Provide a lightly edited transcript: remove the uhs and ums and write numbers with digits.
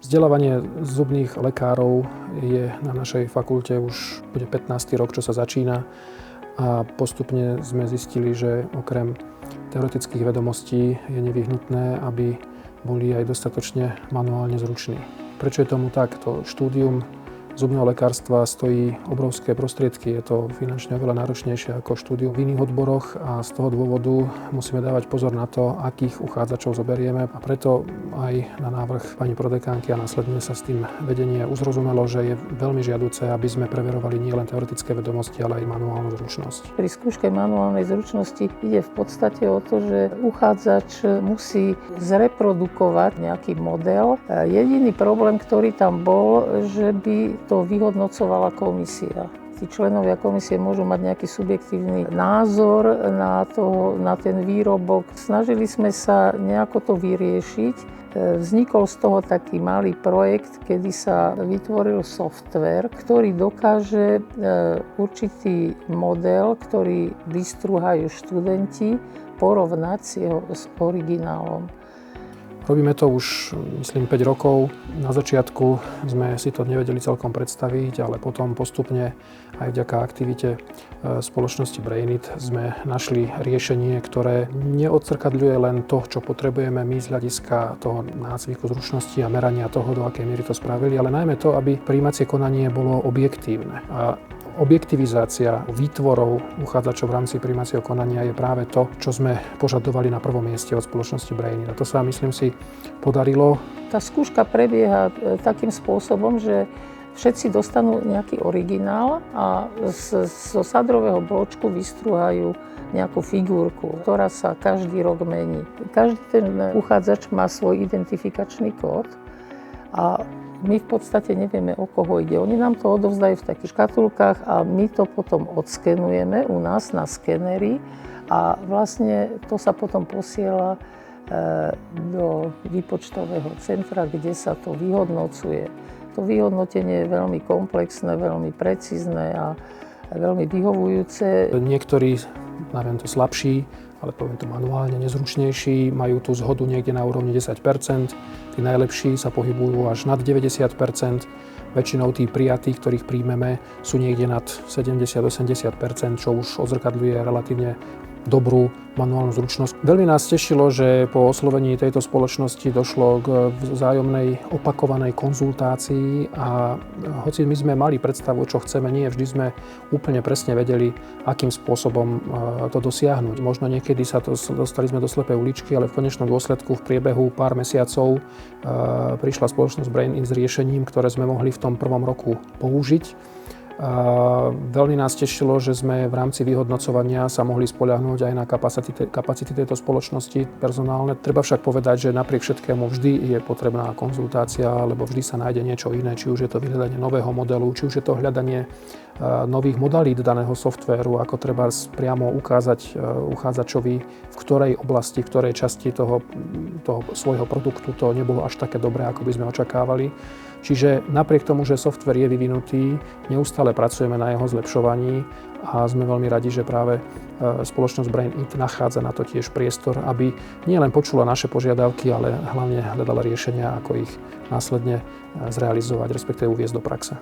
Vzdelávanie zubných lekárov je na našej fakulte už bude 15. rok, čo sa začína a postupne sme zistili, že okrem teoretických vedomostí je nevyhnutné, aby boli aj dostatočne manuálne zruční. Prečo je tomu tak? To štúdium zubného lekárstva stojí obrovské prostriedky. Je to finančne oveľa náročnejšie ako štúdium v iných odboroch a z toho dôvodu musíme dávať pozor na to, akých uchádzačov zoberieme. A preto aj na návrh pani prodekánky a následne sa s tým vedenie uzrozumelo, že je veľmi žiaduce, aby sme preverovali nielen teoretické vedomosti, ale aj manuálnu zručnosť. Pri skúške manuálnej zručnosti ide v podstate o to, že uchádzač musí zreprodukovať nejaký model. Jediný problém, ktorý tam bol, že by to vyhodnocovala komisia. Tí členovia komisie môžu mať nejaký subjektívny názor na ten výrobok. Snažili sme sa nejako to vyriešiť. Vznikol z toho taký malý projekt, kedy sa vytvoril softvér, ktorý dokáže určitý model, ktorý vystrúhajú študenti, porovnať s originálom. Robíme to už, myslím, 5 rokov. Na začiatku sme si to nevedeli celkom predstaviť, ale potom postupne aj vďaka aktivite spoločnosti Brainit sme našli riešenie, ktoré neodzrkadľuje len to, čo potrebujeme my z hľadiska toho nácviku zručnosti a merania toho, do akej miery to spravili, ale najmä to, aby prijímacie konanie bolo objektívne. A objektivizácia výtvorov uchádzačov v rámci prijímacieho konania je práve to, čo sme požadovali na prvom mieste od spoločnosti Brainit. A to sa, myslím si, podarilo. Tá skúška prebieha takým spôsobom, že všetci dostanú nejaký originál a zo sadrového bločku vystrúhajú nejakú figurku, ktorá sa každý rok mení. Každý ten uchádzač má svoj identifikačný kód a my v podstate nevieme, o koho ide. Oni nám to odovzdajú v takých škatulkách a my to potom odskenujeme u nás na skenery a vlastne to sa potom posiela do výpočtového centra, kde sa to vyhodnocuje. To vyhodnotenie je veľmi komplexné, veľmi precízne a veľmi vyhovujúce. Niektorí, neviem to slabší, ale poviem to manuálne nezručnejší, majú tú zhodu niekde na úrovni 10%. Tí najlepší sa pohybujú až nad 90%. Väčšinou tí prijatí, ktorých príjmeme, sú niekde nad 70-80%, čo už odzrkadľuje relatívne dobrú manuálnu zručnosť. Veľmi nás tešilo, že po oslovení tejto spoločnosti došlo k vzájomnej opakovanej konzultácii a hoci my sme mali predstavu, čo chceme, nie vždy sme úplne presne vedeli, akým spôsobom to dosiahnuť. Možno niekedy dostali sme do slepej uličky, ale v konečnom dôsledku v priebehu pár mesiacov prišla spoločnosť Brainit s riešením, ktoré sme mohli v tom prvom roku použiť. Veľmi nás tešilo, že sme v rámci vyhodnocovania sa mohli spoľahnúť aj na kapacity tejto spoločnosti personálne. Treba však povedať, že napriek všetkému vždy je potrebná konzultácia, lebo vždy sa nájde niečo iné, či už je to vyhľadanie nového modelu, či už je to hľadanie nových modalít daného softvéru, ako treba priamo ukázať uchádzačovi, v ktorej oblasti, v ktorej časti toho svojho produktu to nebolo až také dobré, ako by sme očakávali. Čiže napriek tomu, že softvér je vyvinutý, neustále pracujeme na jeho zlepšovaní a sme veľmi radi, že práve spoločnosť Brainit nachádza na to tiež priestor, aby nielen počula naše požiadavky, ale hlavne hľadala riešenia, ako ich následne zrealizovať, respektíve uviesť do praxe.